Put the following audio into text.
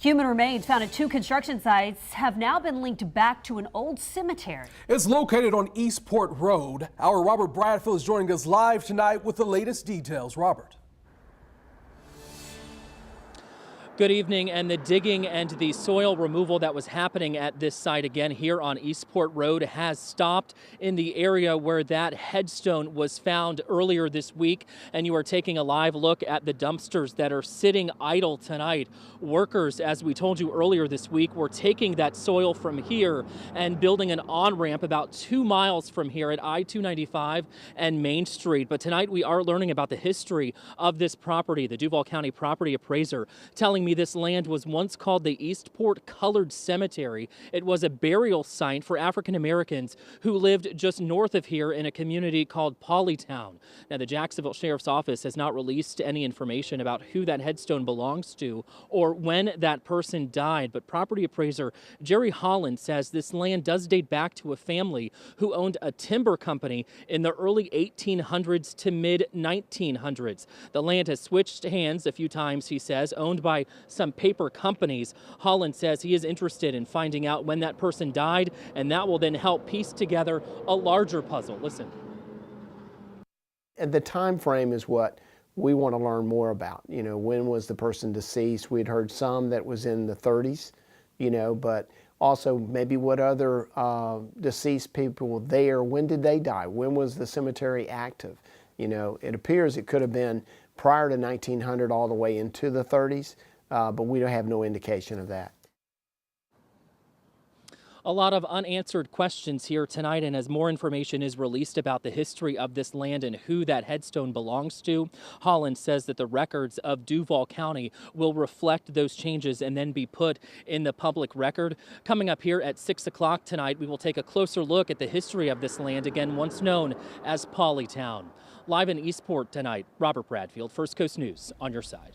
Human remains found at two construction sites have now been linked back to an old cemetery. It's located on Eastport Road. Our Robert Bradfield is joining us live tonight with the latest details. Robert. Good evening, and the digging and the soil removal that was happening at this site again here on Eastport Road has stopped in the area where that headstone was found earlier this week. And you are taking a live look at the dumpsters that are sitting idle tonight. Workers, as we told you earlier this week, were taking that soil from here and building an on-ramp about 2 miles from here at I-295 and Main Street. But tonight we are learning about the history of this property. The Duval County property appraiser telling me this land was once called the Eastport Colored Cemetery. It was a burial site for African Americans who lived just north of here in a community called Polytown. Now, the Jacksonville Sheriff's Office has not released any information about who that headstone belongs to or when that person died, but property appraiser Jerry Holland says this land does date back to a family who owned a timber company in the early 1800s to mid 1900s. The land has switched hands a few times, he says, owned by some paper companies. Holland says he is interested in finding out when that person died, and that will then help piece together a larger puzzle. Listen. And the time frame is what we want to learn more about. You know, when was the person deceased? We'd heard some that was in the 30s, you know, but also maybe what other deceased people were there. When did they die? When was the cemetery active? You know, it appears it could have been prior to 1900 all the way into the 30s. But we don't have no indication of that. A lot of unanswered questions here tonight, and as more information is released about the history of this land and who that headstone belongs to, Holland says that the records of Duval County will reflect those changes and then be put in the public record. Coming up here at 6 o'clock tonight, we will take a closer look at the history of this land, again once known as Polytown. Live in Eastport tonight, Robert Bradfield, First Coast News, on your side.